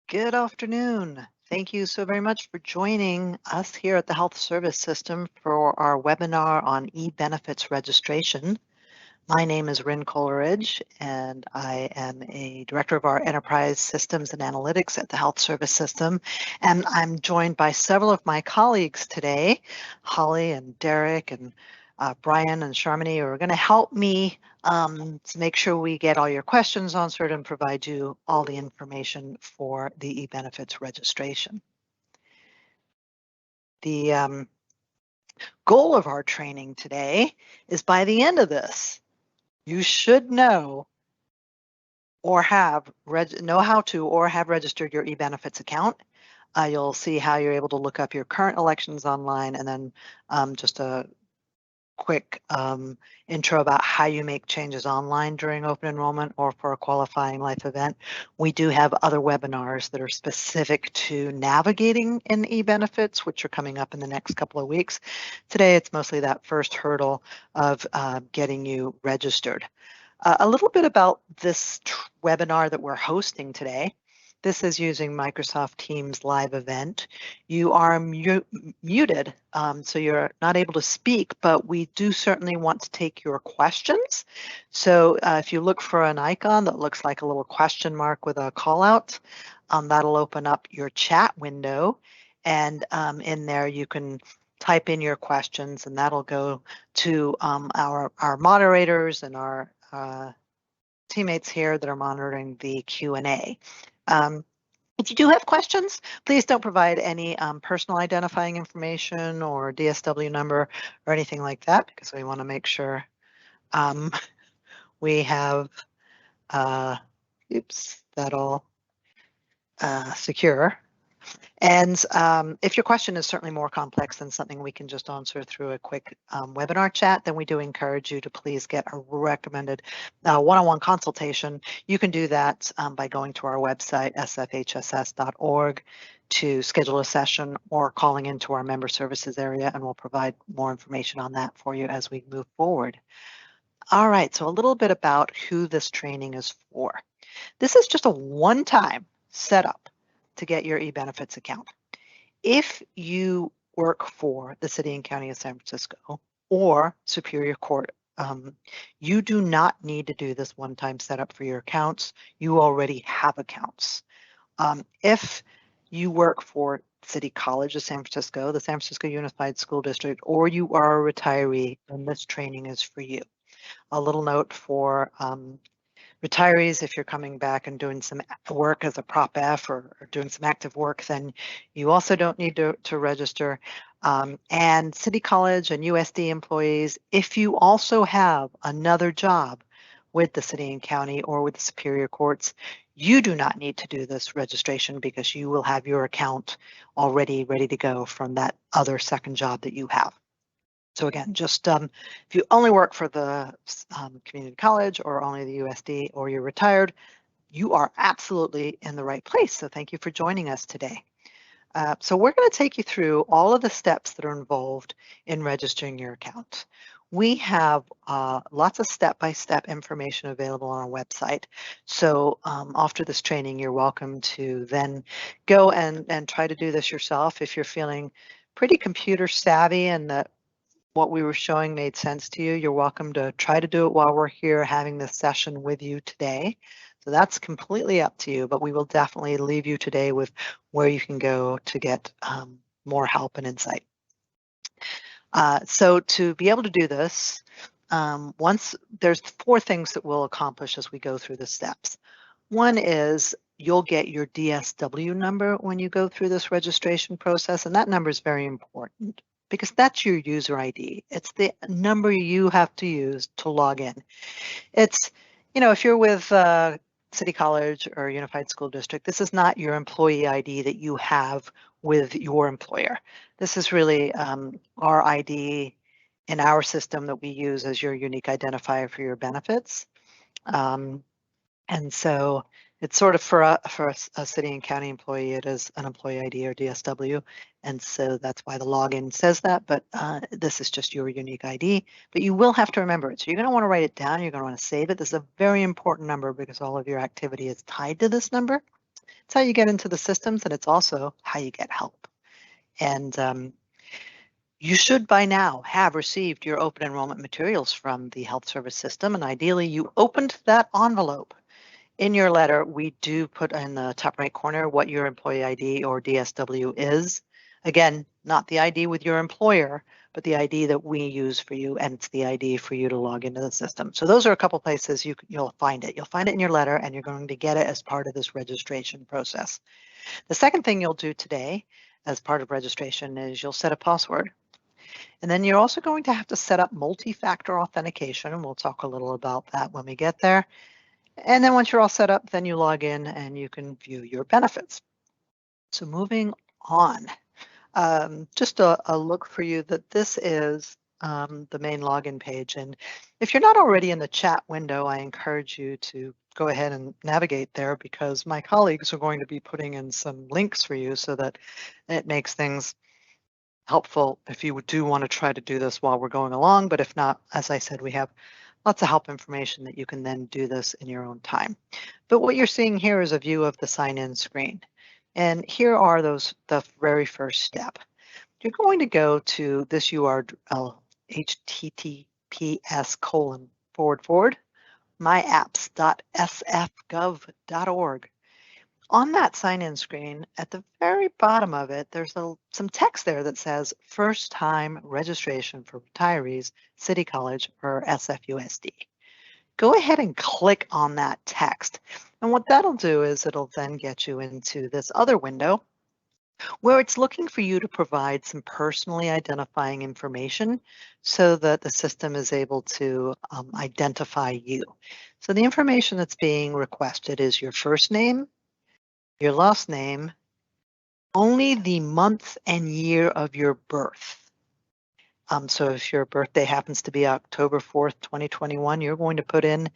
Good afternoon. Thank you so very much for joining us here at the Health Service System for our webinar on eBenefits registration. My name is Rin Coleridge, and I am a Director of our Enterprise Systems and Analytics at the Health Service System. And I'm joined by several of my colleagues today, Holly and Derek and Brian and Sharmini, who are going to help me to make sure we get all your questions answered and provide you all the information for the eBenefits registration. The goal of our training today is by the end of this, you should know or know how to or have registered your eBenefits account. You'll see how you're able to look up your current elections online, and then just a quick intro about how you make changes online during open enrollment or for a qualifying life event. We do have other webinars that are specific to navigating in eBenefits, which are coming up in the next couple of weeks. Today, it's mostly that first hurdle of getting you registered. A little bit about this webinar that we're hosting today. This is using Microsoft Teams live event. You are muted, so you're not able to speak, but we do certainly want to take your questions. So if you look for an icon that looks like a little question mark with a call out, that'll open up your chat window. And in there, you can type in your questions, and that'll go to our moderators and our teammates here that are monitoring the Q&A. If you do have questions, please don't provide any personal identifying information or DSW number or anything like that, because we want to make sure we have, that all secure. And if your question is certainly more complex than something we can just answer through a quick webinar chat, then we do encourage you to please get a recommended one-on-one consultation. You can do that by going to our website, sfhss.org, to schedule a session or calling into our member services area, and we'll provide more information on that for you as we move forward. All right, so a little bit about who this training is for. This is just a one-time setup to get your eBenefits account. If you work for the City and County of San Francisco or Superior Court, you do not need to do this one-time setup for your accounts. You already have accounts. If you work for City College of San Francisco, the San Francisco Unified School District, or you are a retiree, then this training is for you. A little note for retirees, if you're coming back and doing some work as a Prop F or doing some active work, then you also don't need to register. And City College and USD employees, if you also have another job with the City and County or with the Superior Courts, you do not need to do this registration because you will have your account already ready to go from that other second job that you have. So again, just if you only work for the community college or only the USD or you're retired, you are absolutely in the right place. So thank you for joining us today. So we're going to take you through all of the steps that are involved in registering your account. We have lots of step-by-step information available on our website. So after this training, you're welcome to then go and try to do this yourself if you're feeling pretty computer savvy and that what we were showing made sense to you. You're welcome to try to do it while we're here having this session with you today. So that's completely up to you, but we will definitely leave you today with where you can go to get more help and insight. So to be able to do this, there's 4 things that we'll accomplish as we go through the steps. One is you'll get your DSW number when you go through this registration process, and that number is very important, because that's your user ID. It's the number you have to use to log in. It's, if you're with City College or Unified School District, this is not your employee ID that you have with your employer. This is really our ID in our system that we use as your unique identifier for your benefits. And so it's sort of for a city and county employee, it is an employee ID or DSW. And so that's why the login says that, but this is just your unique ID, but you will have to remember it. So you're going to want to write it down. You're going to want to save it. This is a very important number because all of your activity is tied to this number. It's how you get into the systems, and it's also how you get help. And you should by now have received your open enrollment materials from the health service system, and ideally you opened that envelope. In your letter, we do put in the top right corner what your employee ID or DSW is. Again, not the ID with your employer, but the ID that we use for you, and it's the ID for you to log into the system. So those are a couple places you'll find it. You'll find it in your letter, and you're going to get it as part of this registration process. The second thing you'll do today as part of registration is you'll set a password. And then you're also going to have to set up multi-factor authentication, and we'll talk a little about that when we get there. And then once you're all set up, then you log in and you can view your benefits. So moving on, just a look for you that this is the main login page. And if you're not already in the chat window, I encourage you to go ahead and navigate there, because my colleagues are going to be putting in some links for you so that it makes things helpful if you do want to try to do this while we're going along. But if not, as I said, we have lots of help information that you can then do this in your own time. But what you're seeing here is a view of the sign-in screen. And here are the very first step. You're going to go to this URL, https://myapps.sfgov.org. On that sign-in screen, at the very bottom of it, there's some text there that says first time registration for retirees, City College, or SFUSD. Go ahead and click on that text. And what that'll do is it'll then get you into this other window where it's looking for you to provide some personally identifying information so that the system is able to identify you. So the information that's being requested is your first name, your last name, only the month and year of your birth. So if your birthday happens to be October 4th, 2021, you're going to put in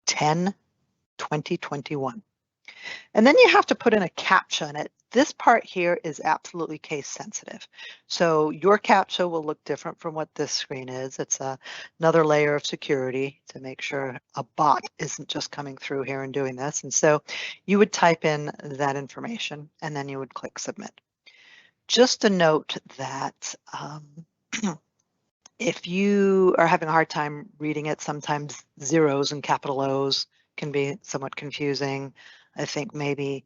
10/2021. And then you have to put in a CAPTCHA in it. This part here is absolutely case sensitive. So your CAPTCHA will look different from what this screen is. It's another layer of security to make sure a bot isn't just coming through here and doing this. And so you would type in that information and then you would click submit. Just a note that if you are having a hard time reading it, sometimes zeros and capital O's can be somewhat confusing. I think maybe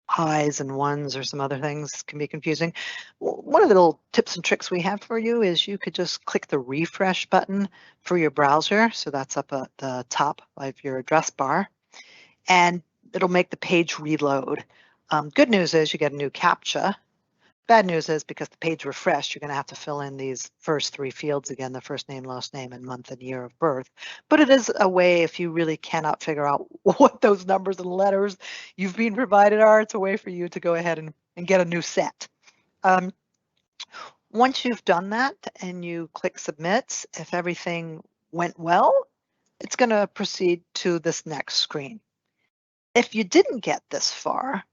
highs and ones or some other things can be confusing. One of the little tips and tricks we have for you is you could just click the refresh button for your browser. So that's up at the top of your address bar, and it'll make the page reload. Good news is you get a new CAPTCHA. Bad news is because the page refreshed, you're going to have to fill in these first three fields again, the first name, last name, and month and year of birth. But it is a way, if you really cannot figure out what those numbers and letters you've been provided are, it's a way for you to go ahead and get a new set. Once you've done that and you click submit, if everything went well, it's going to proceed to this next screen. If you didn't get this far,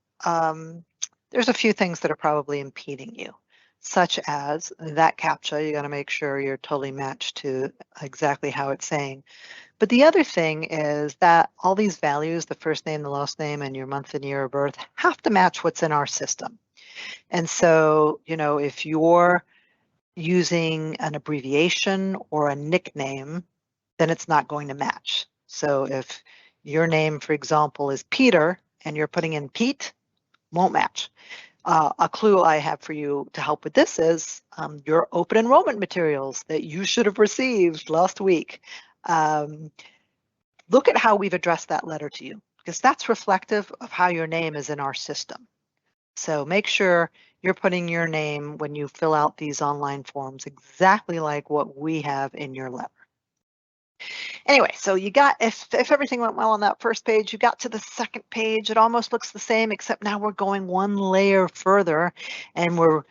there's a few things that are probably impeding you, such as that CAPTCHA. You got to make sure you're totally matched to exactly how it's saying. But the other thing is that all these values, the first name, the last name, and your month and year of birth, have to match what's in our system. And so, you know, if you're using an abbreviation or a nickname, then it's not going to match. So if your name, for example, is Peter and you're putting in Pete, won't match. A clue I have for you to help with this is your open enrollment materials that you should have received last week. Look at how we've addressed that letter to you, because that's reflective of how your name is in our system. So make sure you're putting your name when you fill out these online forms exactly like what we have in your letter. Anyway, so you got, if everything went well on that first page, you got to the second page, it almost looks the same, except now we're going one layer further and we're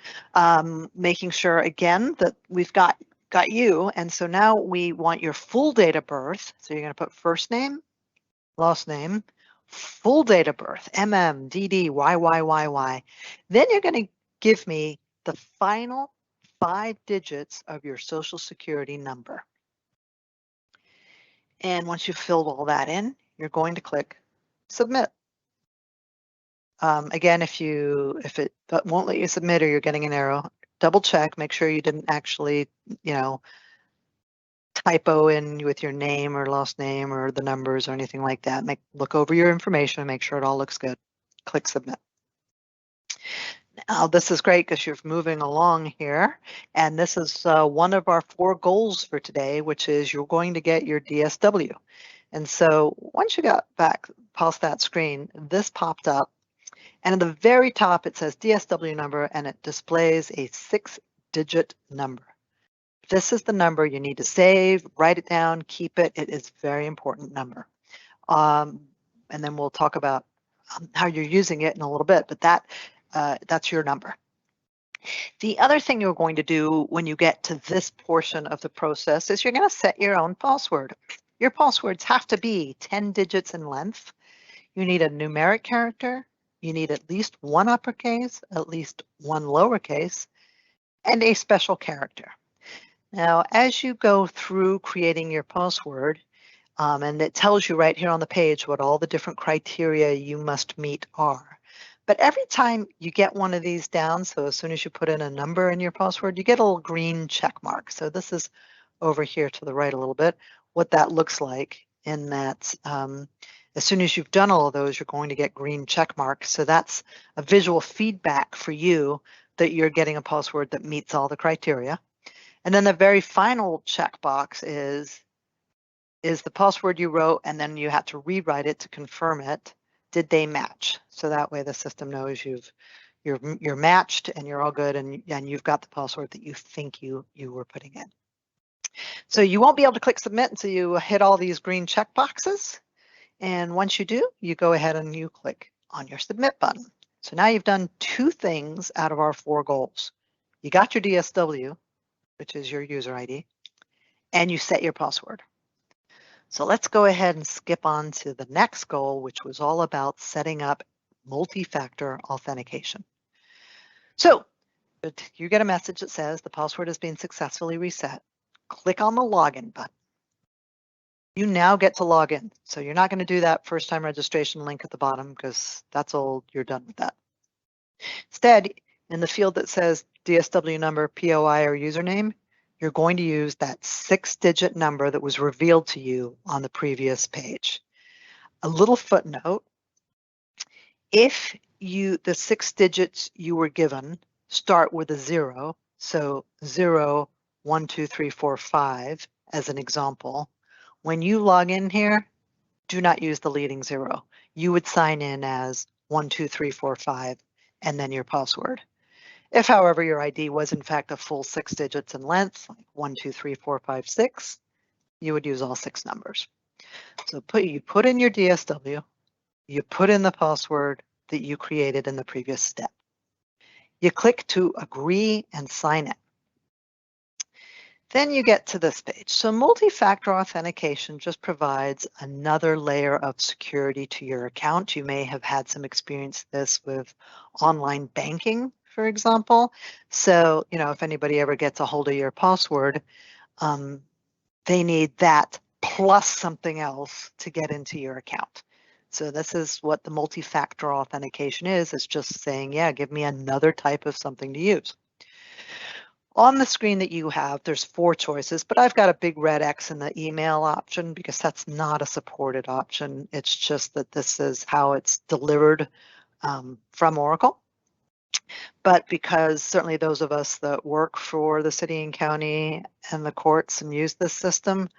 making sure again that we've got you. And so now we want your full date of birth. So you're going to put first name, last name, full date of birth, DD, YYYY. Then you're going to give me the final 5 digits of your Social Security number. And once you've filled all that in, you're going to click submit. Again, if it won't let you submit or you're getting an error, double check, make sure you didn't actually, typo in with your name or last name or the numbers or anything like that. Look over your information and make sure it all looks good. Click submit. Now this is great because you're moving along here, and this is one of our 4 goals for today, which is you're going to get your DSW. And so once you got back past that screen, this popped up, and at the very top it says DSW number, and it displays a 6-digit number. This is the number you need to save, write it down, keep it. It is a very important number. And then we'll talk about how you're using it in a little bit, but that's your number. The other thing you're going to do when you get to this portion of the process is you're going to set your own password. Your passwords have to be 10 digits in length. You need a numeric character. You need at least 1 uppercase, at least 1 lowercase, and a special character. Now, as you go through creating your password, and it tells you right here on the page what all the different criteria you must meet are. But every time you get one of these down, so as soon as you put in a number in your password, you get a little green check mark. So this is over here to the right a little bit, what that looks like in that as soon as you've done all of those, you're going to get green check marks. So that's a visual feedback for you that you're getting a password that meets all the criteria. And then the very final checkbox is the password you wrote, and then you have to rewrite it to confirm it. Did they match? So that way the system knows you're matched and you're all good, and you've got the password that you think you were putting in. So you won't be able to click submit until you hit all these green check boxes. And once you do, you go ahead and you click on your submit button. So now you've done 2 things out of our 4 goals. You got your DSW, which is your user ID, and you set your password. So let's go ahead and skip on to the next goal, which was all about setting up multi-factor authentication. So you get a message that says the password has been successfully reset. Click on the login button. You now get to log in. So you're not going to do that first time registration link at the bottom because that's old. You're done with that. Instead, in the field that says DSW number, POI, or username, you're going to use that 6-digit number that was revealed to you on the previous page. A little footnote, if the 6 digits you were given start with a 0, so 0, 1, 2, 3, 4, 5 as an example, when you log in here, do not use the leading 0. You would sign in as 1, 2, 3, 4, 5, and then your password. If, however, your ID was in fact a full 6 digits in length, like 1, 2, 3, 4, 5, 6, you would use all 6 numbers. So you put in your DSW, you put in the password that you created in the previous step. You click to agree and sign in. Then you get to this page. So multi-factor authentication just provides another layer of security to your account. You may have had some experience this with online banking, for example. So, if anybody ever gets a hold of your password, they need that plus something else to get into your account. So this is what the multi-factor authentication is. It's just saying, yeah, give me another type of something to use. On the screen that you have, there's 4 choices, but I've got a big red X in the email option because that's not a supported option. It's just that this is how it's delivered from Oracle. But because certainly those of us that work for the city and county and the courts and use this system,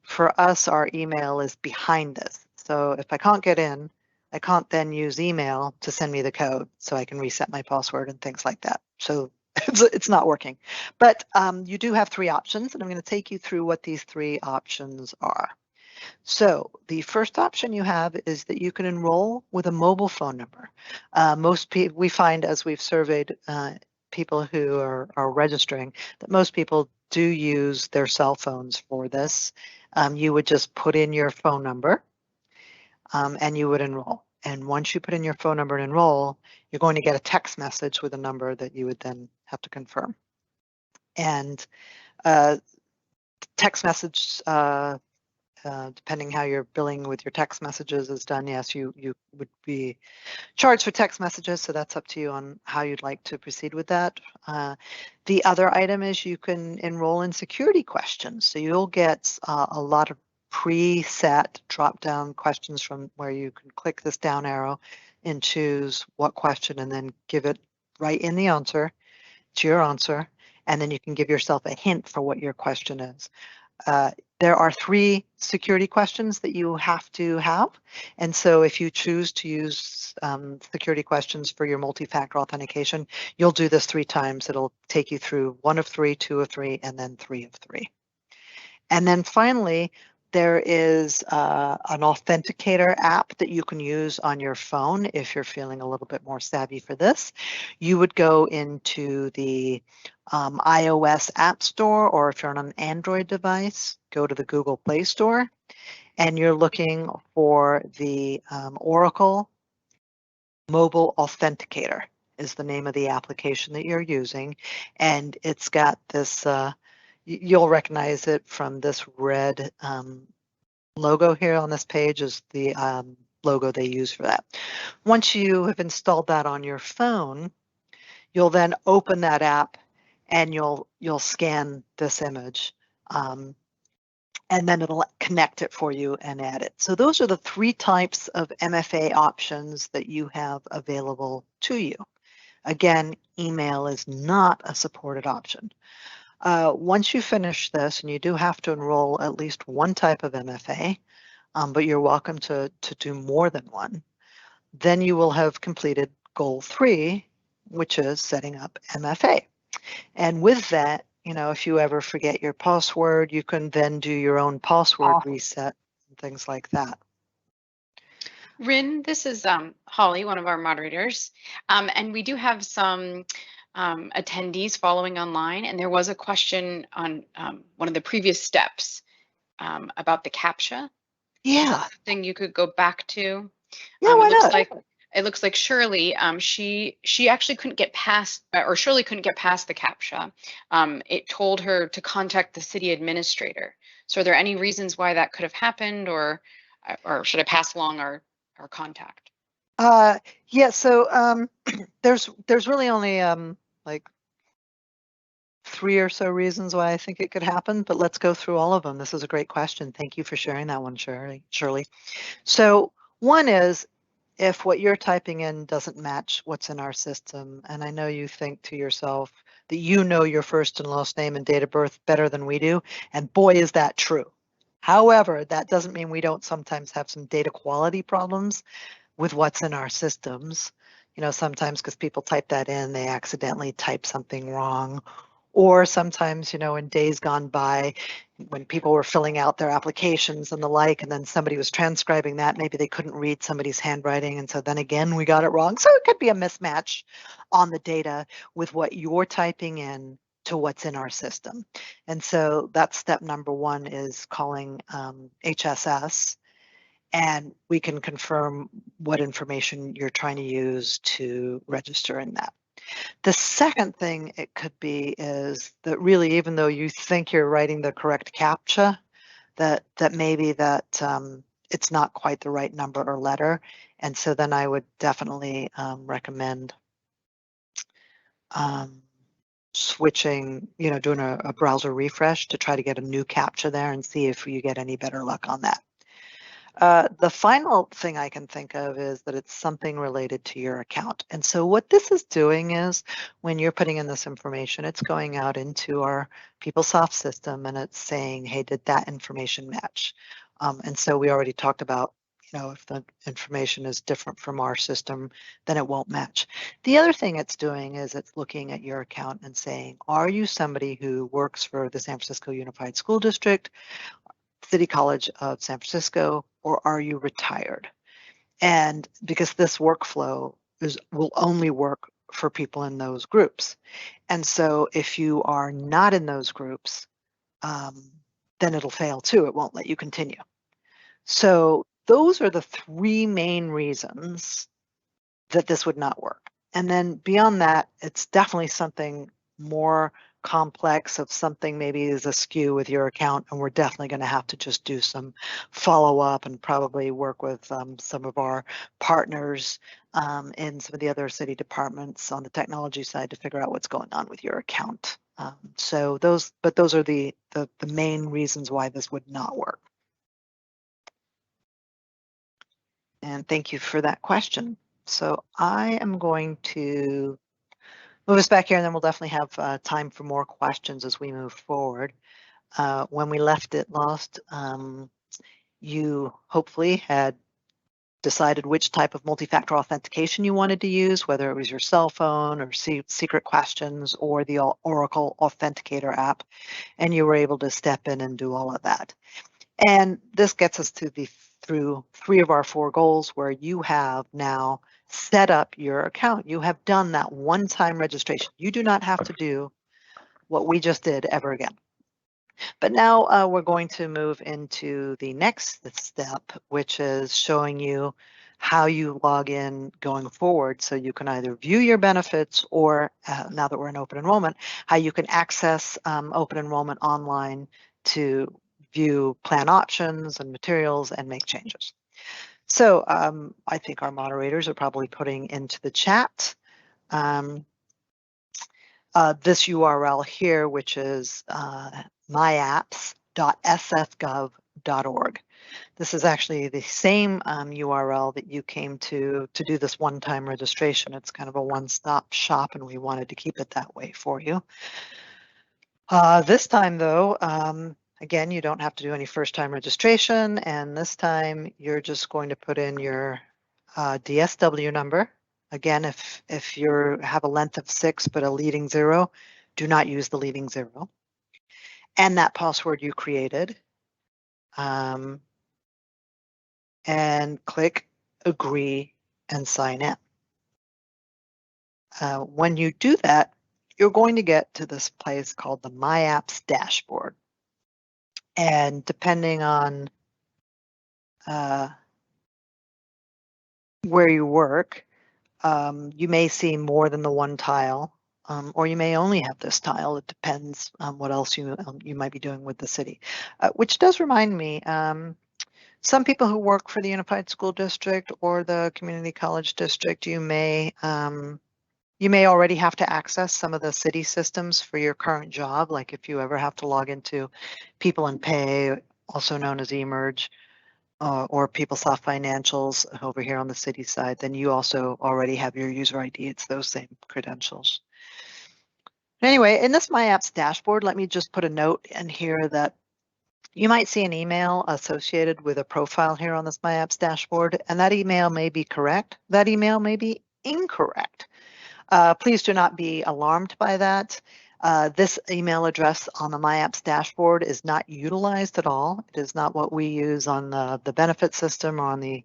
for us, our email is behind this. So if I can't get in, I can't then use email to send me the code so I can reset my password and things like that. So it's not working. But you do have 3 options, and I'm going to take you through what these 3 options are. So the first option you have is that you can enroll with a mobile phone number. Most people, we find as we've surveyed people who are registering, that most people do use their cell phones for this. You would just put in your phone number and you would enroll. And once you put in your phone number and enroll, you're going to get a text message with a number that you would then have to confirm. And text message depending how you're billing with your text messages is done, yes, you would be charged for text messages, so that's up to you on how you'd like to proceed with that. The other item is you can enroll in security questions. So you'll get a lot of preset drop-down questions from where you can click this down arrow and choose what question and then give it right in the answer to your answer. And then you can give yourself a hint for what your question is. There are 3 security questions that you have to have. And so if you choose to use security questions for your multi-factor authentication, you'll do this 3 times. It'll take you through 1 of 3, 2 of 3, and then 3 of 3. And then finally, there is an Authenticator app that you can use on your phone if you're feeling a little bit more savvy for this. You would go into the iOS App Store, or if you're on an Android device, go to the Google Play Store, and you're looking for the Oracle Mobile Authenticator is the name of the application that you're using. And it's got this, you'll recognize it from this red logo here on this page is the logo they use for that. Once you have installed that on your phone, you'll then open that app and you'll scan this image. And then it'll connect it for you and add it. So those are the 3 types of MFA options that you have available to you. Again, email is not a supported option. Once you finish this, and you do have to enroll at least 1 type of MFA, but you're welcome to do more than one, then you will have completed goal 3, which is setting up MFA. And with that, you know, if you ever forget your password, you can then do your own password reset and things like that. Rin, this is Holly, one of our moderators, and we do have some attendees following online, and there was a question on one of the previous steps about the CAPTCHA. Yeah. Thing you could go back to. Yeah, why not? It looks like Shirley, she actually couldn't get past, or Shirley couldn't get past the CAPTCHA. It told her to contact the city administrator. So are there any reasons why that could have happened, or should I pass along our contact? Yeah, so there's really only like 3 or so reasons why I think it could happen, but let's go through all of them. This is a great question. Thank you for sharing that one, Shirley. So one is if what you're typing in doesn't match what's in our system, and I know you think to yourself that you know your first and last name and date of birth better than we do, and boy, is that true. However, that doesn't mean we don't sometimes have some data quality problems with what's in our systems. You know, sometimes because people type that in, they accidentally type something wrong. Or sometimes, you know, in days gone by, when people were filling out their applications and the like, and then somebody was transcribing that, maybe they couldn't read somebody's handwriting. And so then again, we got it wrong. So it could be a mismatch on the data with what you're typing in to what's in our system. And so that's step number 1 is calling HSS, and we can confirm what information you're trying to use to register in that. The second thing it could be is that really, even though you think you're writing the correct CAPTCHA, that maybe that it's not quite the right number or letter. And so then I would definitely recommend switching, you know, doing a browser refresh to try to get a new CAPTCHA there and see if you get any better luck on that. The final thing I can think of is that it's something related to your account. And so what this is doing is when you're putting in this information, it's going out into our PeopleSoft system and it's saying, hey, did that information match? And so we already talked about, you know, if the information is different from our system, then it won't match. The other thing it's doing is it's looking at your account and saying, are you somebody who works for the San Francisco Unified School District, City College of San Francisco, or are you retired? And because this workflow will only work for people in those groups. And so if you are not in those groups, then it'll fail too. It won't let you continue. So those are the 3 main reasons that this would not work. And then beyond that, it's definitely something more complex, if something maybe is askew with your account, and we're definitely going to have to just do some follow-up and probably work with some of our partners in some of the other city departments on the technology side to figure out what's going on with your account. So those are the main reasons why this would not work. And thank you for that question. So I am going to move us back here, and then we'll definitely have time for more questions as we move forward. When we left it last, you hopefully had decided which type of multi-factor authentication you wanted to use, whether it was your cell phone or secret questions or the Oracle Authenticator app, and you were able to step in and do all of that. And this gets us to through 3 of our 4 goals, where you have now set up your account. You have done that one-time registration. You do not have to do what we just did ever again. But now we're going to move into the next step, which is showing you how you log in going forward. So you can either view your benefits, or now that we're in open enrollment, how you can access open enrollment online to view plan options and materials and make changes. So I think our moderators are probably putting into the chat this URL here, which is myapps.sfgov.org. This is actually the same URL that you came to do this one-time registration. It's kind of a one-stop shop, and we wanted to keep it that way for you. This time, though, again, you don't have to do any first-time registration, and this time you're just going to put in your DSW number. Again, if you have a length of 6 but a leading 0, do not use the leading 0. And that password you created. And click agree and sign in. When you do that, you're going to get to this place called the My Apps dashboard. And depending on where you work, you may see more than the one tile, or you may only have this tile. It depends on what else you might be doing with the city. Which does remind me, some people who work for the Unified School District or the Community College District, you may already have to access some of the city systems for your current job. Like if you ever have to log into People and Pay, also known as eMerge, or PeopleSoft Financials over here on the city side, then you also already have your user ID. It's those same credentials. Anyway, in this My Apps dashboard, let me just put a note in here that you might see an email associated with a profile here on this My Apps dashboard, and that email may be correct. That email may be incorrect. Please do not be alarmed by that. This email address on the My Apps dashboard is not utilized at all. It is not what we use on the benefit system or on the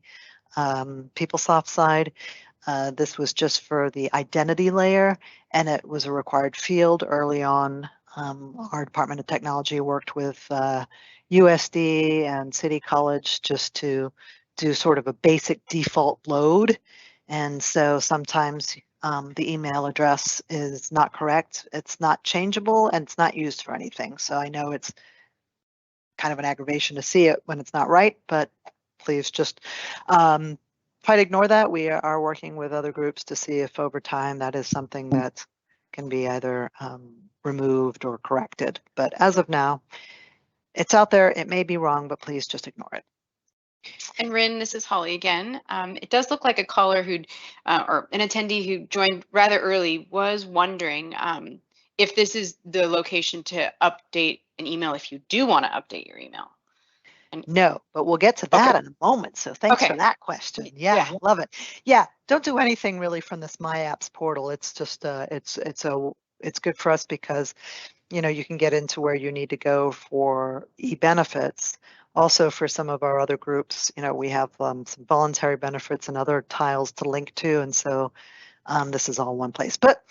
PeopleSoft side. This was just for the identity layer, and it was a required field early on. Our Department of Technology worked with USD and City College just to do sort of a basic default load. And so sometimes the email address is not correct, it's not changeable, and it's not used for anything. So I know it's kind of an aggravation to see it when it's not right, but please just try to ignore that. We are working with other groups to see if over time that is something that can be either removed or corrected. But as of now, it's out there. It may be wrong, but please just ignore it. And Rin, this is Holly again. It does look like a caller or an attendee who joined rather early was wondering if this is the location to update an email if you do want to update your email. No, but we'll get to that in a moment. So thanks for that question. Yeah, love it. Yeah, don't do anything really from this My Apps portal. It's just it's good for us because you can get into where you need to go for eBenefits. Also, for some of our other groups, we have some voluntary benefits and other tiles to link to, and so this is all one place. But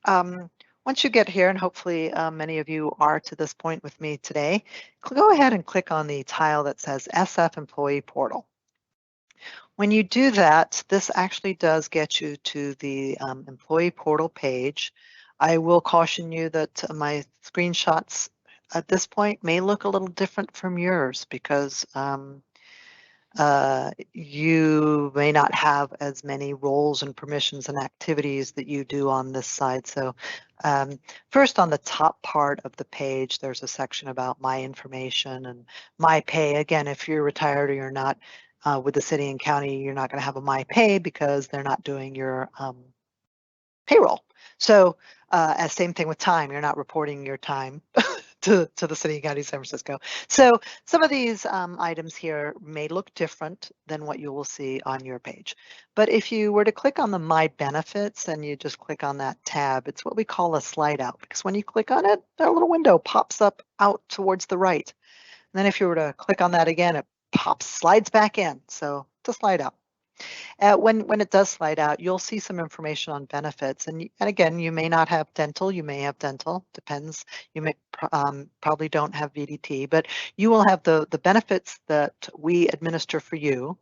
once you get here, and hopefully many of you are to this point with me today, go ahead and click on the tile that says SF Employee Portal. When you do that, this actually does get you to the Employee Portal page. I will caution you that my screenshots at this point may look a little different from yours because you may not have as many roles and permissions and activities that you do on this side. So first, on the top part of the page, there's a section about my information and my pay. Again, if you're retired or you're not with the city and county, you're not going to have a my pay because they're not doing your payroll. So as same thing with time, you're not reporting your time to the city and county of San Francisco. So some of these items here may look different than what you will see on your page. But if you were to click on the My Benefits and you just click on that tab, it's what we call a slide out, because when you click on it, a little window pops up out towards the right. And then if you were to click on that again, it slides back in. So it's a slide out. When it does slide out, you'll see some information on benefits. And again, you may not have dental, you may have dental, depends. You may probably don't have VDT, but you will have the benefits that we administer for you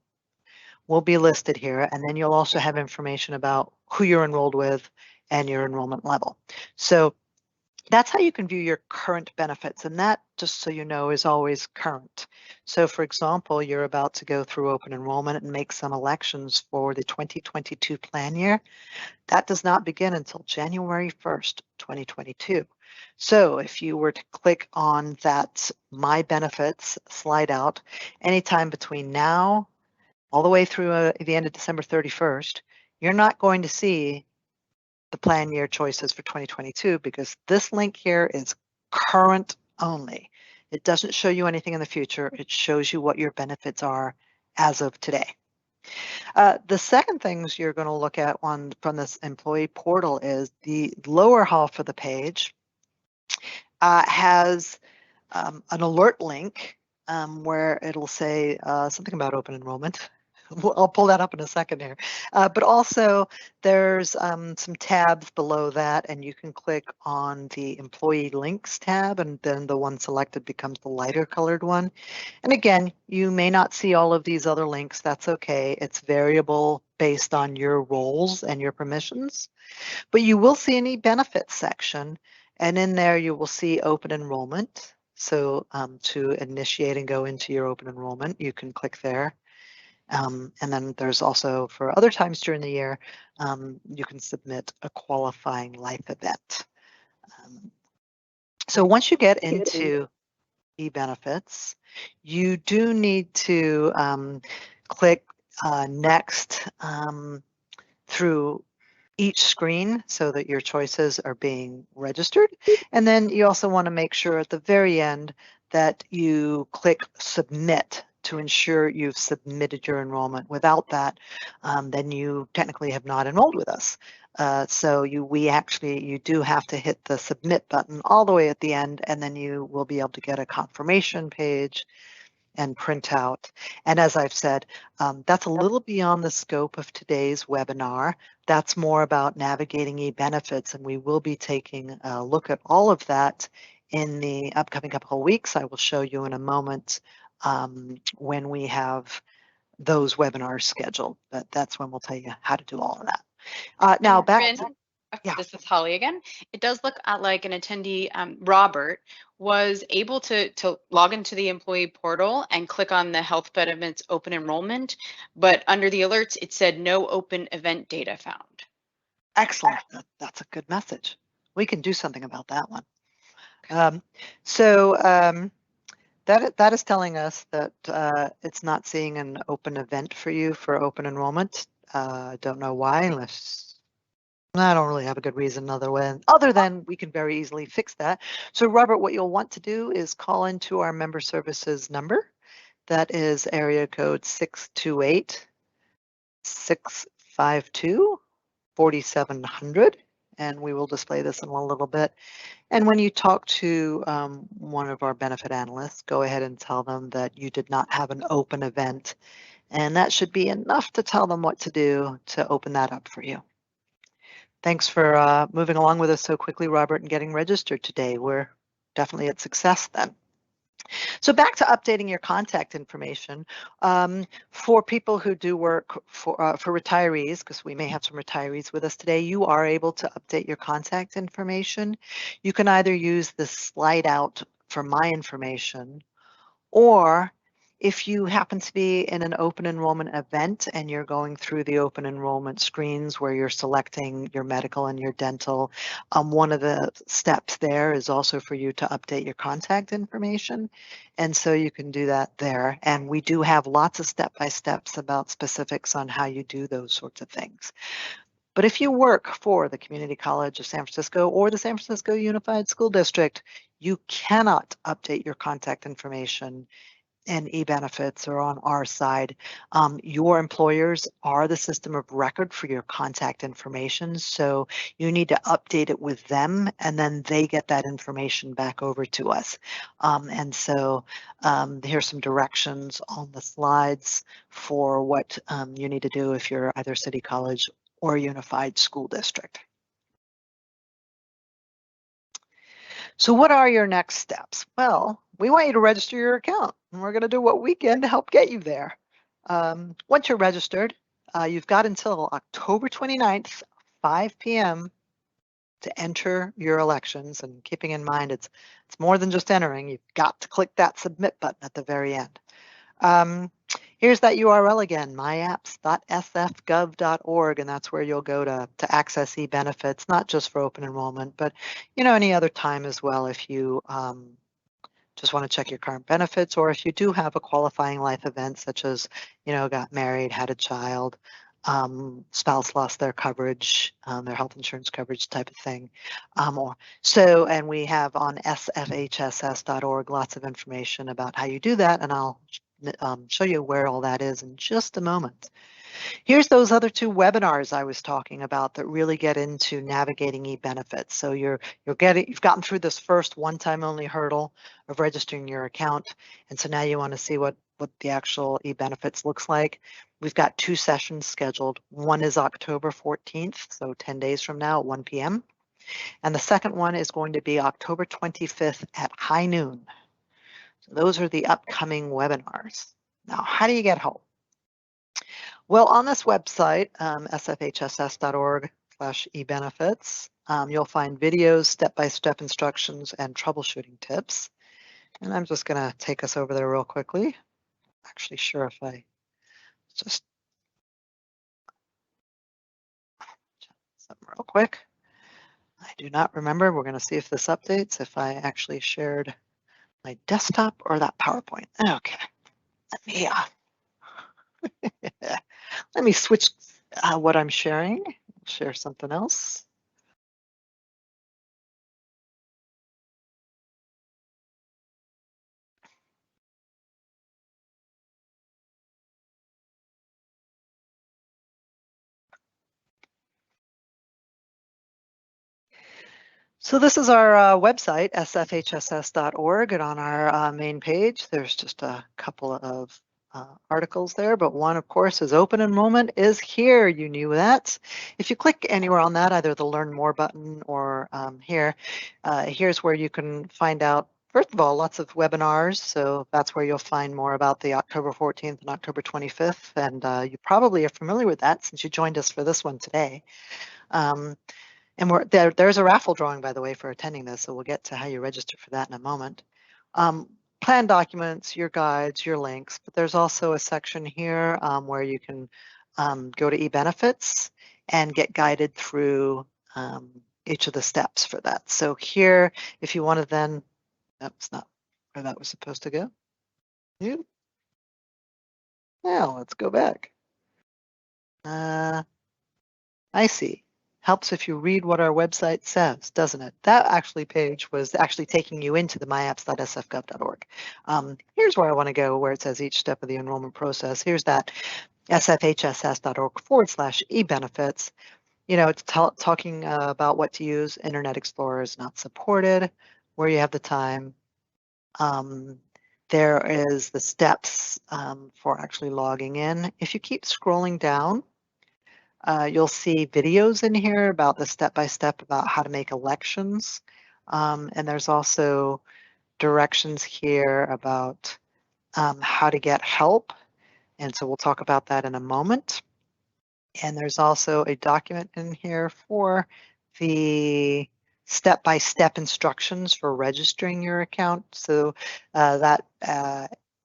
will be listed here. And then you'll also have information about who you're enrolled with and your enrollment level. So that's how you can view your current benefits, and that, just so you know, is always current. So for example, you're about to go through open enrollment and make some elections for the 2022 plan year. That does not begin until January 1st, 2022. So if you were to click on that My Benefits slide out, anytime between now all the way through the end of December 31st, you're not going to see the plan year choices for 2022 because this link here is current only. It doesn't show you anything in the future. It shows you what your benefits are as of today. The second things you're going to look at from this employee portal is the lower half of the page has an alert link where it'll say something about open enrollment. I'll pull that up in a second here. But also there's some tabs below that, and you can click on the employee links tab, and then the one selected becomes the lighter colored one. And again, you may not see all of these other links. That's okay. It's variable based on your roles and your permissions. But you will see an eBenefits section, and in there you will see open enrollment. So to initiate and go into your open enrollment, you can click there. And then there's also, for other times during the year, you can submit a qualifying life event. So once you get into eBenefits, you do need to click next through each screen so that your choices are being registered. And then you also want to make sure at the very end that you click submit to ensure you've submitted your enrollment. Without that, then you technically have not enrolled with us. So you do have to hit the submit button all the way at the end, and then you will be able to get a confirmation page and print out. And as I've said, that's a little beyond the scope of today's webinar. That's more about navigating eBenefits, and we will be taking a look at all of that in the upcoming couple of weeks. I will show you in a moment when we have those webinars scheduled, but that's when we'll tell you how to do all of that. Now back to, yeah. This is Holly again. It does look like an attendee, Robert, was able to log into the employee portal and click on the health benefits open enrollment, but under the alerts, it said no open event data found. Excellent. That's a good message. We can do something about that one. That is telling us that it's not seeing an open event for you for open enrollment. Don't know why, unless I don't really have a good reason other than we can very easily fix that. So Robert, what you'll want to do is call into our member services number. That is area code 628-652-4700. And we will display this in a little bit. And when you talk to one of our benefit analysts, go ahead and tell them that you did not have an open event. And that should be enough to tell them what to do to open that up for you. Thanks for moving along with us so quickly, Robert, and getting registered today. We're definitely a success then. So back to updating your contact information. For people who do work for retirees, because we may have some retirees with us today, you are able to update your contact information. You can either use the slide out for My Information, or if you happen to be in an open enrollment event and you're going through the open enrollment screens where you're selecting your medical and your dental, one of the steps there is also for you to update your contact information. And so you can do that there. And we do have lots of step-by-steps about specifics on how you do those sorts of things. But if you work for the Community College of San Francisco or the San Francisco Unified School District, you cannot update your contact information and eBenefits or on our side. Your employers are the system of record for your contact information, so you need to update it with them, and then they get that information back over to us. And so here's some directions on the slides for what you need to do if you're either City College or Unified School District. So what are your next steps? Well, we want you to register your account, and we're going to do what we can to help get you there. Once you're registered, you've got until October 29th, 5 p.m. to enter your elections. And keeping in mind, it's more than just entering. You've got to click that submit button at the very end. Here's that URL again, myapps.sfgov.org, and that's where you'll go to access eBenefits, not just for open enrollment, but any other time as well if you just want to check your current benefits, or if you do have a qualifying life event such as, got married, had a child, spouse lost their coverage, their health insurance coverage type of thing. And we have on sfhss.org lots of information about how you do that, and I'll show you where all that is in just a moment. Here's those other two webinars I was talking about that really get into navigating eBenefits. So you've gotten through this first one-time only hurdle of registering your account, and so now you want to see what the actual eBenefits looks like. We've got 2 sessions scheduled. One is October 14th, so 10 days from now at 1 p.m. And the second one is going to be October 25th at high noon. So those are the upcoming webinars. Now, how do you get home? Well, on this website, sfhss.org/ebenefits, you'll find videos, step-by-step instructions, and troubleshooting tips. And I'm just going to take us over there real quickly. Actually, sure if I just something real quick. I do not remember. We're going to see if this updates, if I actually shared my desktop or that PowerPoint. Okay, let me switch what I'm sharing. Share something else. So this is our website, sfhss.org, and on our main page, there's just a couple of articles there, but one, of course, is open enrollment is here. You knew that. If you click anywhere on that, either the Learn More button or here's where you can find out, first of all, lots of webinars. So that's where you'll find more about the October 14th and October 25th, and you probably are familiar with that since you joined us for this one today. And there's a raffle drawing, by the way, for attending this, so we'll get to how you register for that in a moment. Plan documents, your guides, your links, but there's also a section here where you can go to eBenefits and get guided through each of the steps for that. So here, if you want to then, that's not where that was supposed to go. Now let's go back. I see. Helps if you read what our website says, doesn't it? That page was actually taking you into the myapps.sfgov.org. Here's where I want to go, where it says each step of the enrollment process. Here's that sfhss.org/ebenefits. It's talking about what to use. Internet Explorer is not supported, where you have the time. There is the steps for actually logging in. If you keep scrolling down, you'll see videos in here about the step-by-step about how to make elections. And there's also directions here about how to get help. And so we'll talk about that in a moment. And there's also a document in here for the step-by-step instructions for registering your account. So that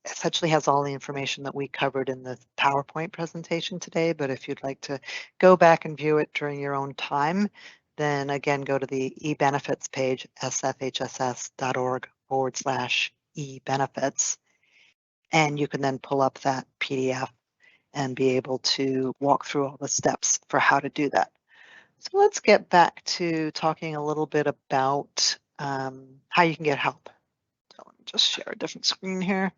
essentially has all the information that we covered in the PowerPoint presentation today. But if you'd like to go back and view it during your own time, then again, go to the eBenefits page, sfhss.org/ebenefits. And you can then pull up that PDF and be able to walk through all the steps for how to do that. So let's get back to talking a little bit about how you can get help. So let me just share a different screen here.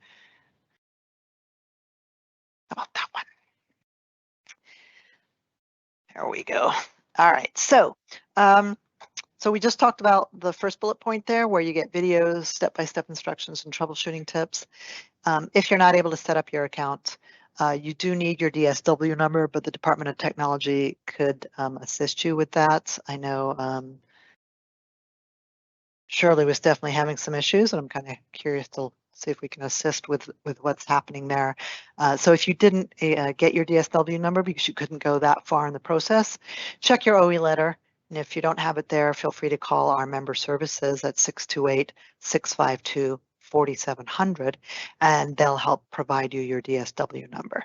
How about that one? There we go. All right, so we just talked about the first bullet point there, where you get videos, step-by-step instructions, and troubleshooting tips. If you're not able to set up your account, you do need your DSW number, but the Department of Technology could assist you with that. I know Shirley was definitely having some issues, and I'm kind of curious to see if we can assist with what's happening there. So if you didn't get your DSW number because you couldn't go that far in the process, check your OE letter. And if you don't have it there, feel free to call our member services at 628-652-4700, and they'll help provide you your DSW number.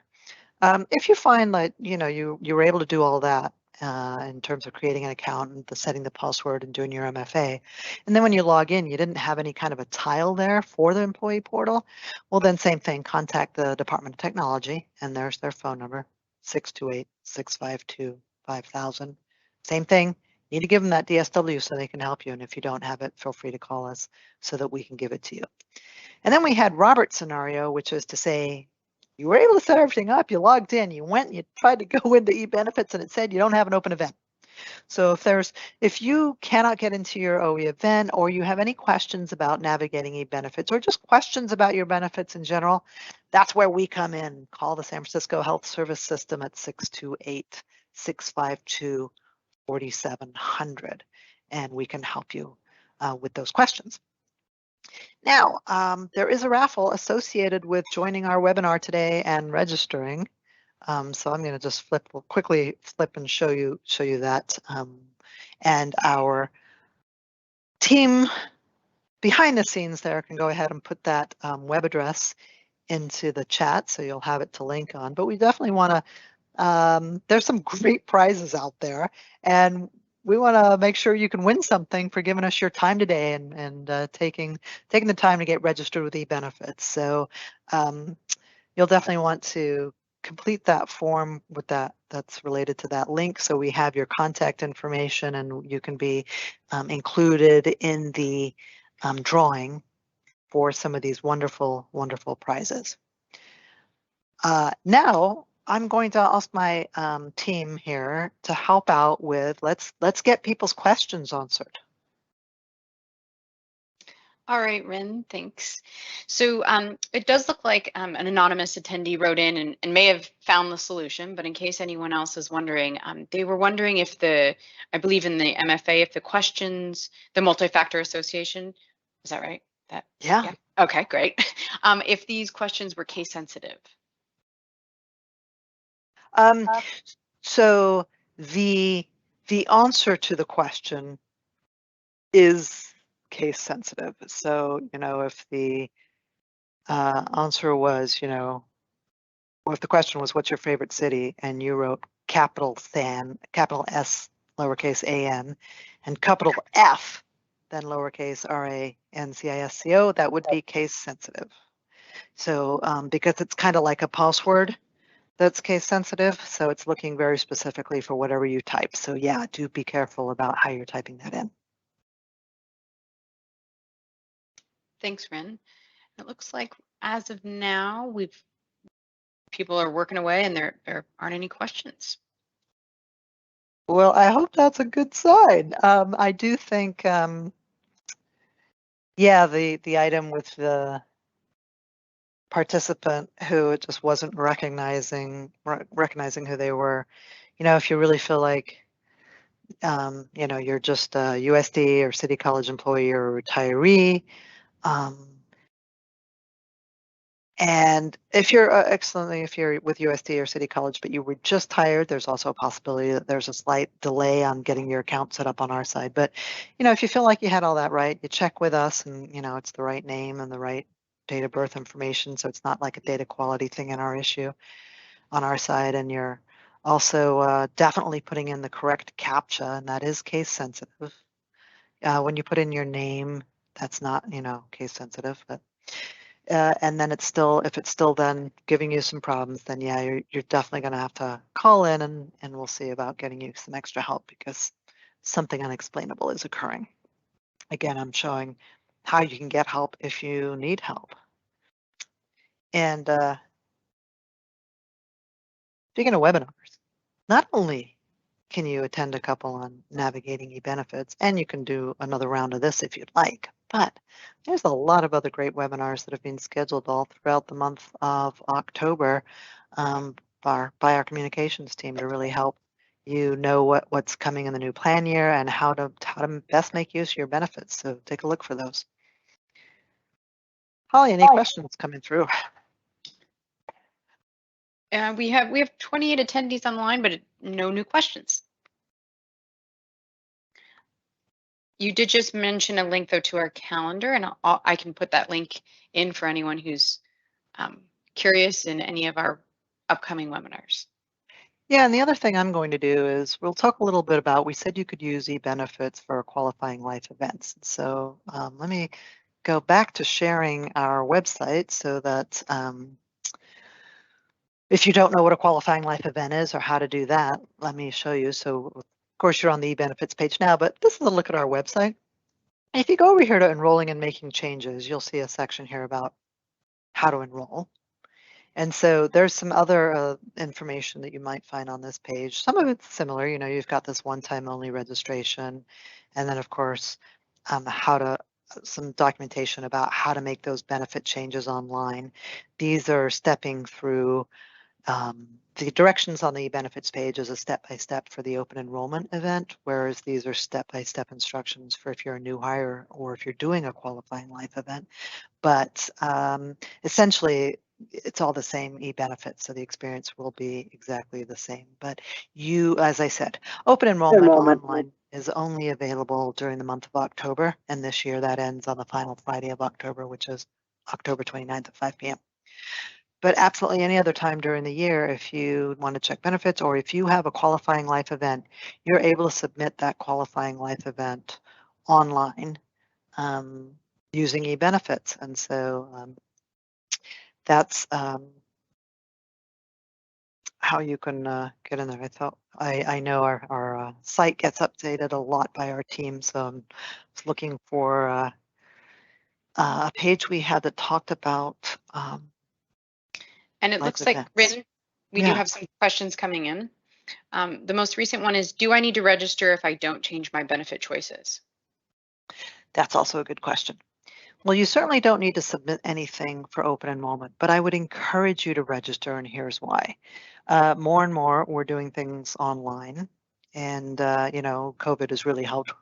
If you find that you were able to do all that in terms of creating an account and setting the password and doing your MFA, and then when you log in, you didn't have any kind of a tile there for the employee portal, well then same thing, contact the Department of Technology, and there's their phone number, 628-652-5000. Same thing, you need to give them that DSW so they can help you, and if you don't have it, feel free to call us so that we can give it to you. And then we had Robert's scenario, which is to say, you were able to set everything up, you logged in, you went and you tried to go into eBenefits and it said you don't have an open event. So if you cannot get into your OE event, or you have any questions about navigating eBenefits, or just questions about your benefits in general, that's where we come in. Call the San Francisco Health Service System at 628-652-4700, and we can help you with those questions. Now, there is a raffle associated with joining our webinar today and registering. So I'm going to just quickly flip and show you that. And our team behind the scenes there can go ahead and put that web address into the chat, so you'll have it to link on. But we definitely want to, there's some great prizes out there, and we want to make sure you can win something for giving us your time today and taking the time to get registered with eBenefits. So you'll definitely want to complete that form with that's related to that link, so we have your contact information and you can be included in the drawing for some of these wonderful, wonderful prizes. Now I'm going to ask my team here to help out with, let's get people's questions answered. All right, Rin, thanks. So it does look like an anonymous attendee wrote in and may have found the solution, but in case anyone else is wondering, they were wondering if I believe in the MFA, if the questions, the multi-factor association, is that right? Yeah. Okay, great. If these questions were case sensitive. So the answer to the question is case sensitive. So, if the answer was, well, if the question was, what's your favorite city? And you wrote capital SAN, capital S, lowercase a-n, and capital F, then lowercase R-A-N-C-I-S-C-O, that would be case sensitive. So because it's kind of like a password, that's case sensitive, so it's looking very specifically for whatever you type. So yeah, do be careful about how you're typing that in. Thanks, Rin. It looks like as of now, people are working away and there aren't any questions. Well, I hope that's a good sign. I do think, yeah, the item with the participant who just wasn't recognizing who they were, if you really feel like you're just a USD or City College employee or a retiree, And if you're excellently, if you're with USD or City College, but you were just hired, there's also a possibility that there's a slight delay on getting your account set up on our side. But, if you feel like you had all that right, you check with us and, it's the right name and the right date of birth information. So it's not like a data quality thing in our issue on our side. And you're also definitely putting in the correct CAPTCHA, and that is case sensitive. When you put in your name, that's not, case sensitive, but and then if it's still then giving you some problems, then yeah, you're definitely going to have to call in and we'll see about getting you some extra help because something unexplainable is occurring. Again, I'm showing how you can get help if you need help. And speaking of webinars, not only can you attend a couple on navigating eBenefits, and you can do another round of this if you'd like, but there's a lot of other great webinars that have been scheduled all throughout the month of October by our communications team to really help you know what's coming in the new plan year and how to best make use of your benefits. So take a look for those. Holly, any questions coming through? We have 28 attendees online, but no new questions. You did just mention a link though to our calendar, and I can put that link in for anyone who's curious in any of our upcoming webinars. Yeah, and the other thing I'm going to do is we'll talk a little bit about, we said you could use eBenefits for qualifying life events. So let me go back to sharing our website so that if you don't know what a qualifying life event is or how to do that, let me show you. So of course you're on the eBenefits page now, but this is a look at our website. And if you go over here to enrolling and making changes, you'll see a section here about how to enroll. And so there's some other information that you might find on this page. Some of it's similar, you've got this one-time only registration, and then of course, some documentation about how to make those benefit changes online. These are stepping through the directions on the benefits page is a step-by-step for the open enrollment event, whereas these are step-by-step instructions for if you're a new hire or if you're doing a qualifying life event. But essentially, it's all the same eBenefits, so the experience will be exactly the same. But as I said, open enrollment online is only available during the month of October, and this year that ends on the final Friday of October, which is October 29th at 5 p.m. But absolutely any other time during the year, if you want to check benefits or if you have a qualifying life event, you're able to submit that qualifying life event online using eBenefits. And so that's how you can get in there. I know our site gets updated a lot by our team, so I'm looking for a page we had that talked about and it looks like, Rin, we do have some questions coming in. The most recent one is, do I need to register if I don't change my benefit choices? That's also a good question. Well, you certainly don't need to submit anything for open enrollment, but I would encourage you to register, and here's why. More and more, we're doing things online, and COVID has really helped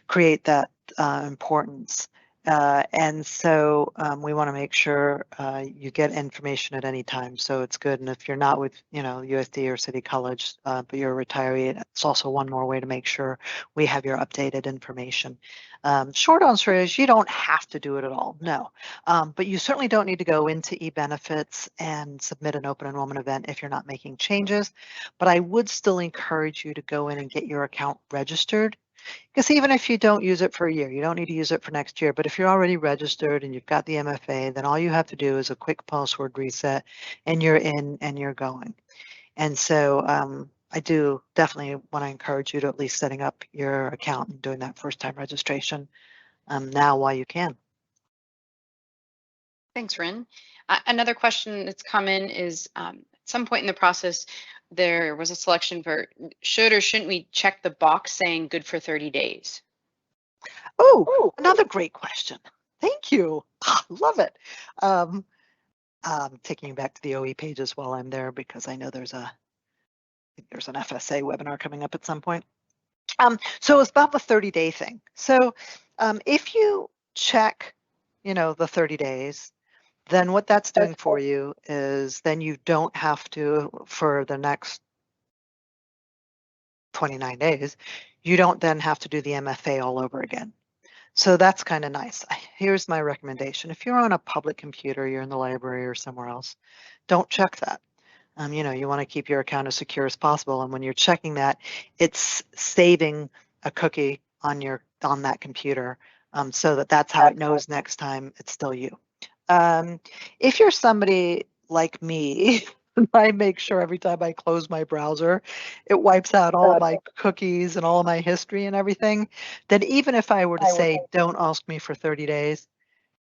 create that importance. And so we want to make sure you get information at any time. So it's good. And if you're not with, USD or City College, but you're a retiree, it's also one more way to make sure we have your updated information. Short answer is you don't have to do it at all. No, but you certainly don't need to go into eBenefits and submit an open enrollment event if you're not making changes. But I would still encourage you to go in and get your account registered. Because even if you don't use it for a year, you don't need to use it for next year. But if you're already registered and you've got the MFA, then all you have to do is a quick password reset and you're in and you're going. And so I do definitely want to encourage you to at least setting up your account and doing that first time registration now while you can. Thanks, Rin. Another question that's come in is at some point in the process, there was a selection for should or shouldn't we check the box saying good for 30 days? Oh, another great question. Thank you. Love it. Taking you back to the OE pages while I'm there because I know there's an FSA webinar coming up at some point. So it's about the 30-day thing. So If you check, the 30 days, then what that's doing for you is then you don't have to, for the next 29 days, you don't then have to do the MFA all over again. So that's kind of nice. Here's my recommendation. If you're on a public computer, you're in the library or somewhere else, don't check that. You want to keep your account as secure as possible. And when you're checking that, it's saving a cookie on that computer, so that's how it knows next time it's still you. If you're somebody like me, I make sure every time I close my browser, it wipes out all of my cookies and all of my history and everything. Then even if I were to say, don't ask me for 30 days,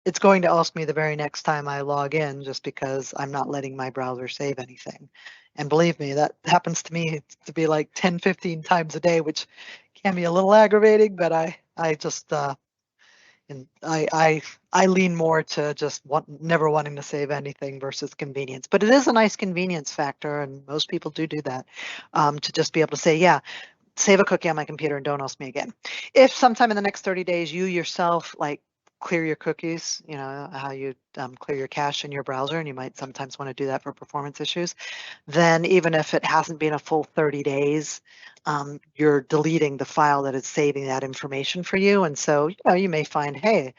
it's going to ask me the very next time I log in, just because I'm not letting my browser save anything. And believe me, that happens to me to be like 10, 15 times a day, which can be a little aggravating, but I just, and I lean more to just never wanting to save anything versus convenience. But it is a nice convenience factor, and most people do that, to just be able to say, yeah, save a cookie on my computer and don't ask me again. If sometime in the next 30 days you yourself clear your cookies, how you clear your cache in your browser, and you might sometimes want to do that for performance issues, then even if it hasn't been a full 30 days, you're deleting the file that is saving that information for you. And so, you may find, hey,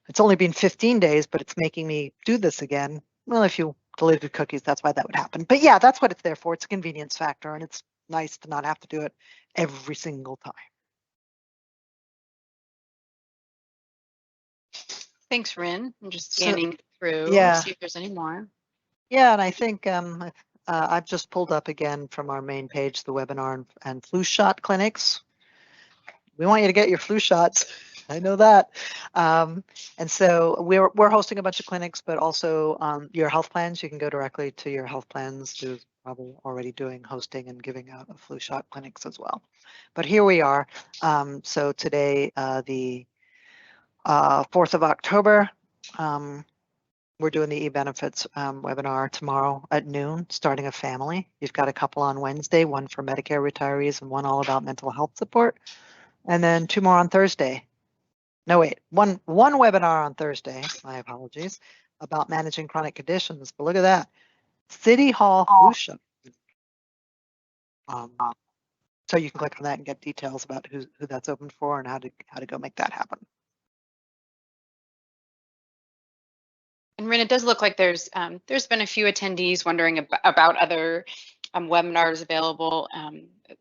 it's only been 15 days, but it's making me do this again. Well, if you deleted cookies, that's why that would happen. But yeah, that's what it's there for. It's a convenience factor, and it's nice to not have to do it every single time. Thanks, Rin. I'm just scanning through yeah. see if there's any more. Yeah, and I think I've just pulled up again from our main page the webinar and flu shot clinics. We want you to get your flu shots. I know that. And so we're hosting a bunch of clinics, but also your health plans. You can go directly to your health plans, who's probably already doing hosting and giving out a flu shot clinics as well. But here we are. So today, the 4th of October, we're doing the eBenefits webinar tomorrow at noon, starting a family. You've got a couple on Wednesday, one for Medicare retirees and one all about mental health support. And then 2 more on Thursday. No, wait, one webinar on Thursday, my apologies, about managing chronic conditions. But look at that, City Hall flu shot. So you can click on that and get details about who that's open for and how to go make that happen. And Rin, it does look like there's been a few attendees wondering about other webinars available,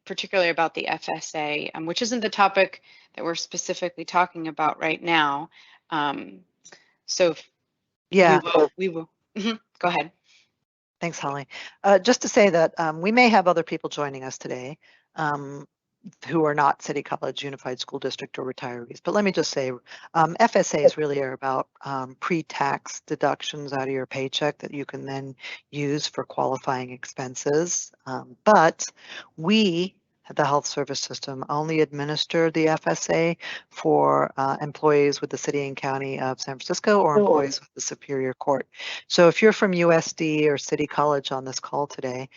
particularly about the FSA, which isn't the topic that we're specifically talking about right now. So yeah, we will. Go ahead. Thanks, Holly. Just to say that we may have other people joining us today who are not City College Unified School District or retirees. But let me just say, FSAs really are about pre-tax deductions out of your paycheck that you can then use for qualifying expenses. But we, the health service system, only administer the FSA for employees with the City and County of San Francisco or employees with the Superior Court. So if you're from USD or City College on this call today,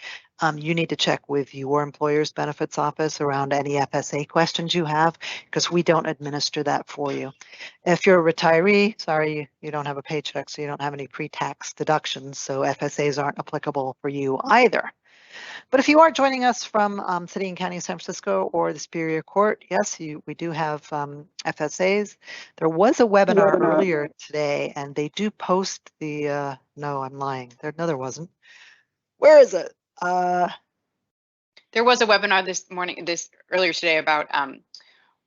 you need to check with your employer's benefits office around any FSA questions you have, because we don't administer that for you. If you're a retiree, sorry, you don't have a paycheck, so you don't have any pre-tax deductions, so FSAs aren't applicable for you either. But if you are joining us from City and County of San Francisco or the Superior Court, yes, we do have FSAs. There was a webinar earlier today, and they do post the, no, I'm lying. No, there wasn't. Where is it? There was a webinar earlier today about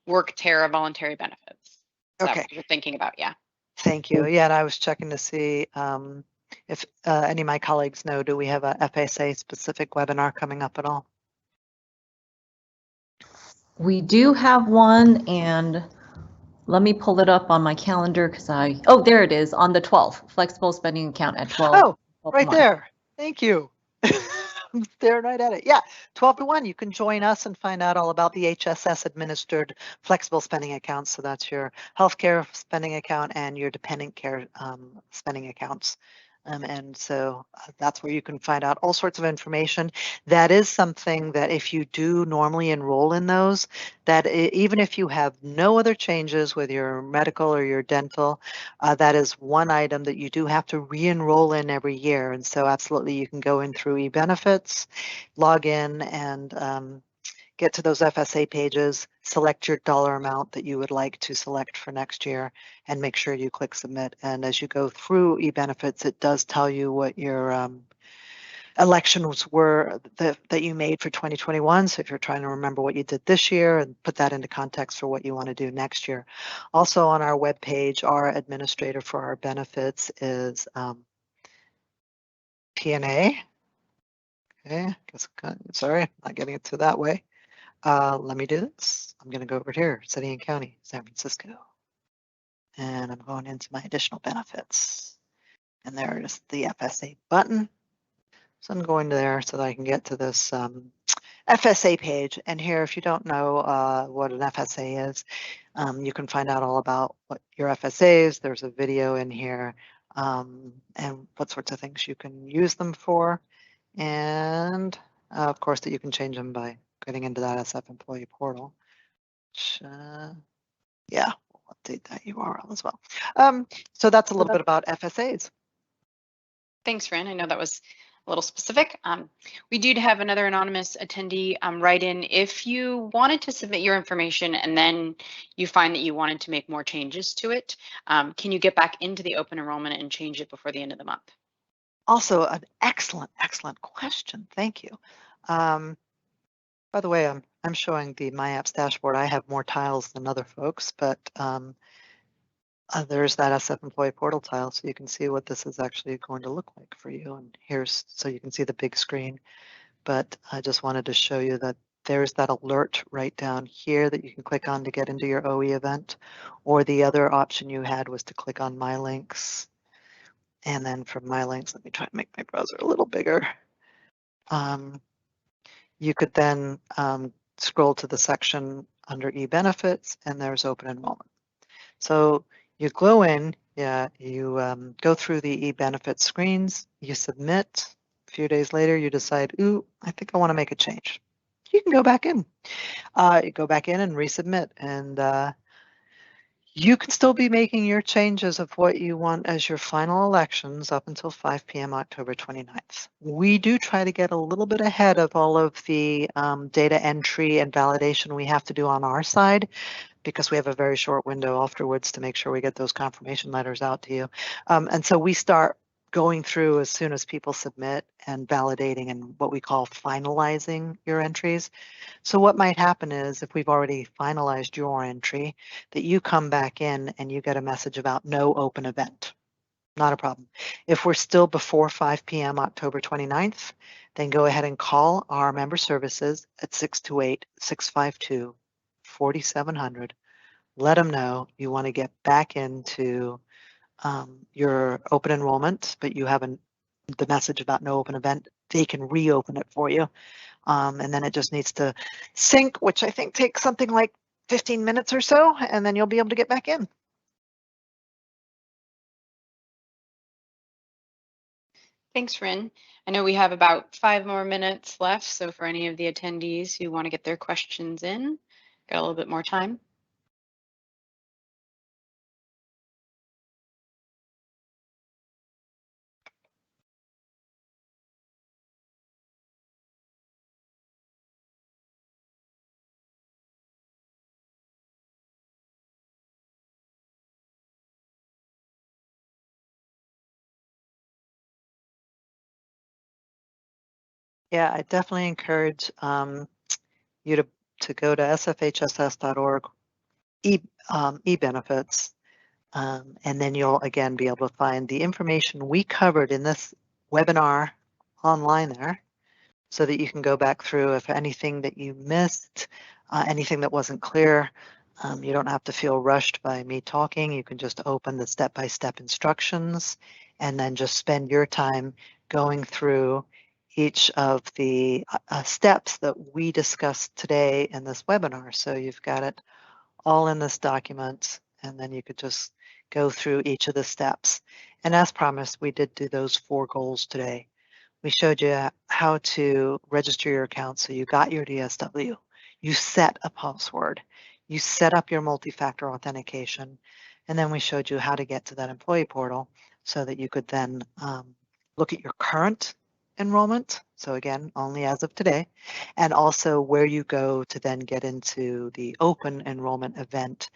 work Terra voluntary benefits. Okay. That's what you're thinking about, yeah. Thank you. Yeah, and I was checking to see if any of my colleagues know, do we have a FSA specific webinar coming up at all? We do have one, and let me pull it up on my calendar because oh, there it is on the 12th, flexible spending account at 12. Oh, right there. Thank you. I'm staring right at it. Yeah, 12 to 1. You can join us and find out all about the HSS administered flexible spending accounts. So that's your healthcare spending account and your dependent care spending accounts. And so that's where you can find out all sorts of information. That is something that if you do normally enroll in those, that even if you have no other changes with your medical or your dental, that is one item that you do have to re-enroll in every year. And so absolutely you can go in through eBenefits, log in, and get to those FSA pages, select your dollar amount that you would like to select for next year, and make sure you click submit. And as you go through eBenefits, it does tell you what your elections were that you made for 2021. So if you're trying to remember what you did this year and put that into context for what you want to do next year. Also on our webpage, our administrator for our benefits is P&A. Okay, sorry, not getting it to that way. Let me do this. I'm going to go over here, City and County, San Francisco. And I'm going into my additional benefits. And there is the FSA button. So I'm going there so that I can get to this FSA page. And here, if you don't know what an FSA is, you can find out all about what your FSA is. There's a video in here and what sorts of things you can use them for. And of course, that you can change them by getting into that SF employee portal. Which, yeah, we'll update that URL as well. So that's a little bit about FSAs. Thanks, Rin. I know that was a little specific. We did have another anonymous attendee write in. If you wanted to submit your information and then you find that you wanted to make more changes to it, can you get back into the open enrollment and change it before the end of the month? Also, an excellent question. Thank you. By the way, I'm showing the My Apps dashboard. I have more tiles than other folks, but there's that SF employee portal tile, so you can see what this is actually going to look like for you. And here's, so you can see the big screen, but I just wanted to show you that there's that alert right down here that you can click on to get into your OE event, or the other option you had was to click on My Links. And then from My Links, let me try to make my browser a little bigger. You could then scroll to the section under eBenefits, and there's open enrollment. So you go in, you go through the eBenefits screens, you submit. A few days later, you decide, ooh, I think I want to make a change. You can go back in. You go back in and resubmit, and you can still be making your changes of what you want as your final elections up until 5 p.m. October 29th. We do try to get a little bit ahead of all of the data entry and validation we have to do on our side, because we have a very short window afterwards to make sure we get those confirmation letters out to you. And so we start going through as soon as people submit and validating and what we call finalizing your entries. So what might happen is if we've already finalized your entry, that you come back in and you get a message about no open event. Not a problem. If we're still before 5 p.m. October 29th, then go ahead and call our member services at 628-652-4700. Let them know you want to get back into your open enrollment, but you haven't the message about no open event. They can reopen it for you. And then it just needs to sync, which I think takes something like 15 minutes or so, and then you'll be able to get back in. Thanks, Rin. I know we have about 5 more minutes left, so for any of the attendees who want to get their questions in, got a little bit more time. Yeah, I definitely encourage you to go to sfhss.org, eBenefits, and then you'll again be able to find the information we covered in this webinar online there, so that you can go back through if anything that you missed, anything that wasn't clear. You don't have to feel rushed by me talking. You can just open the step-by-step instructions and then just spend your time going through each of the steps that we discussed today in this webinar. So you've got it all in this document, and then you could just go through each of the steps. And as promised, we did do those 4 goals today. We showed you how to register your account. So you got your DSW, you set a password, you set up your multi-factor authentication, and then we showed you how to get to that employee portal so that you could then look at your current enrollment. So again, only as of today, and also where you go to then get into the open enrollment event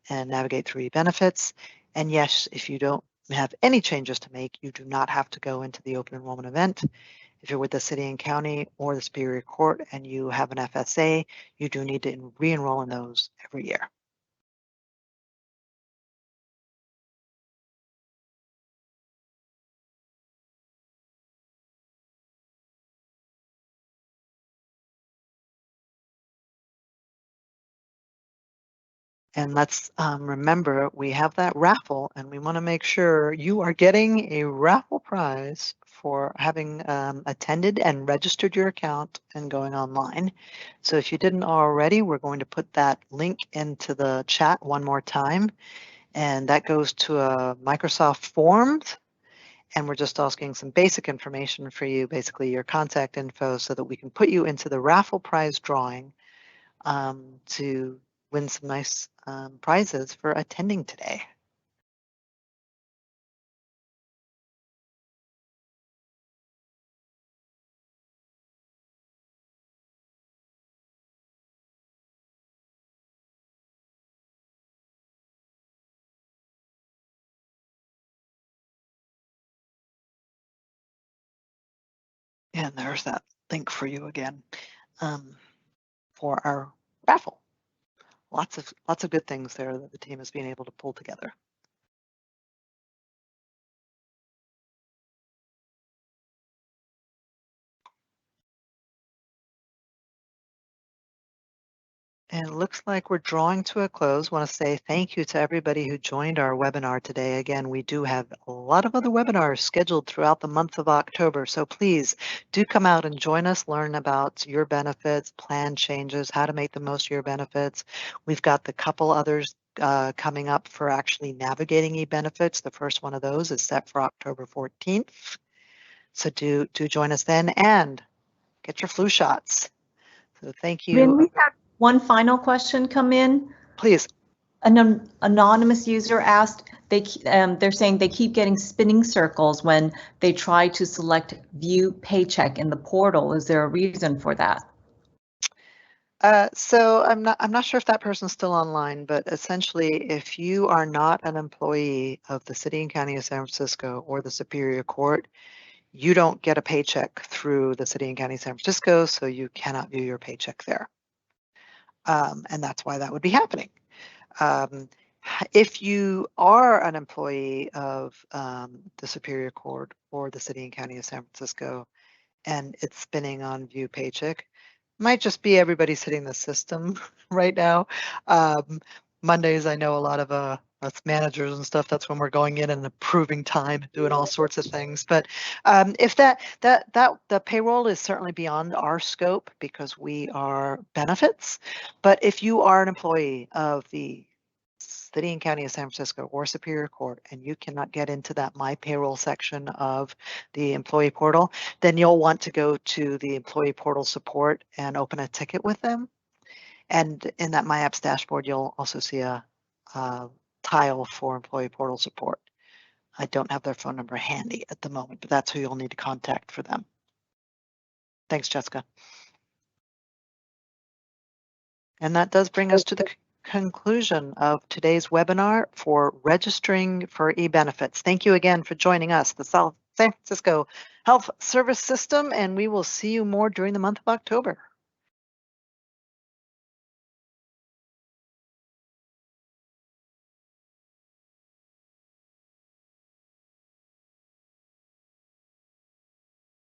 and navigate through eBenefits. And yes, if you don't have any changes to make, you do not have to go into the open enrollment event. If you're with the city and county or the Superior Court and you have an FSA, you do need to re-enroll in those every year. And let's remember, we have that raffle, and we want to make sure you are getting a raffle prize for having attended and registered your account and going online. So if you didn't already, we're going to put that link into the chat one more time. And that goes to a Microsoft Forms. And we're just asking some basic information for you, basically your contact info, so that we can put you into the raffle prize drawing to win some nice prizes for attending today. And there's that link for you again for our raffle. Lots of good things there that the team has been able to pull together. And it looks like we're drawing to a close. Want to say thank you to everybody who joined our webinar today. Again, we do have a lot of other webinars scheduled throughout the month of October. So please do come out and join us, learn about your benefits, plan changes, how to make the most of your benefits. We've got the couple others coming up for actually navigating eBenefits. The first one of those is set for October 14th. So do join us then and get your flu shots. So thank you. Lynn, we have one final question come in. Please. An anonymous user asked, they're saying they keep getting spinning circles when they try to select view paycheck in the portal. Is there a reason for that? So I'm not sure if that person's still online, but essentially, if you are not an employee of the City and County of San Francisco or the Superior Court, you don't get a paycheck through the City and County of San Francisco, so you cannot view your paycheck there. And that's why that would be happening. If you are an employee of the Superior Court or the City and County of San Francisco, and it's spinning on view paycheck, might just be everybody's hitting the system right now. Mondays, I know a lot of us managers and stuff, that's when we're going in and approving time, doing all sorts of things. But if the payroll is certainly beyond our scope because we are benefits. But if you are an employee of the City and County of San Francisco or Superior Court, and you cannot get into that My Payroll section of the employee portal, then you'll want to go to the employee portal support and open a ticket with them. And in that My Apps dashboard, you'll also see a tile for employee portal support. I don't have their phone number handy at the moment, but that's who you'll need to contact for them. Thanks, Jessica. And that does bring us to the conclusion of today's webinar for registering for eBenefits. Thank you again for joining us, the South San Francisco Health Service System, and we will see you more during the month of October.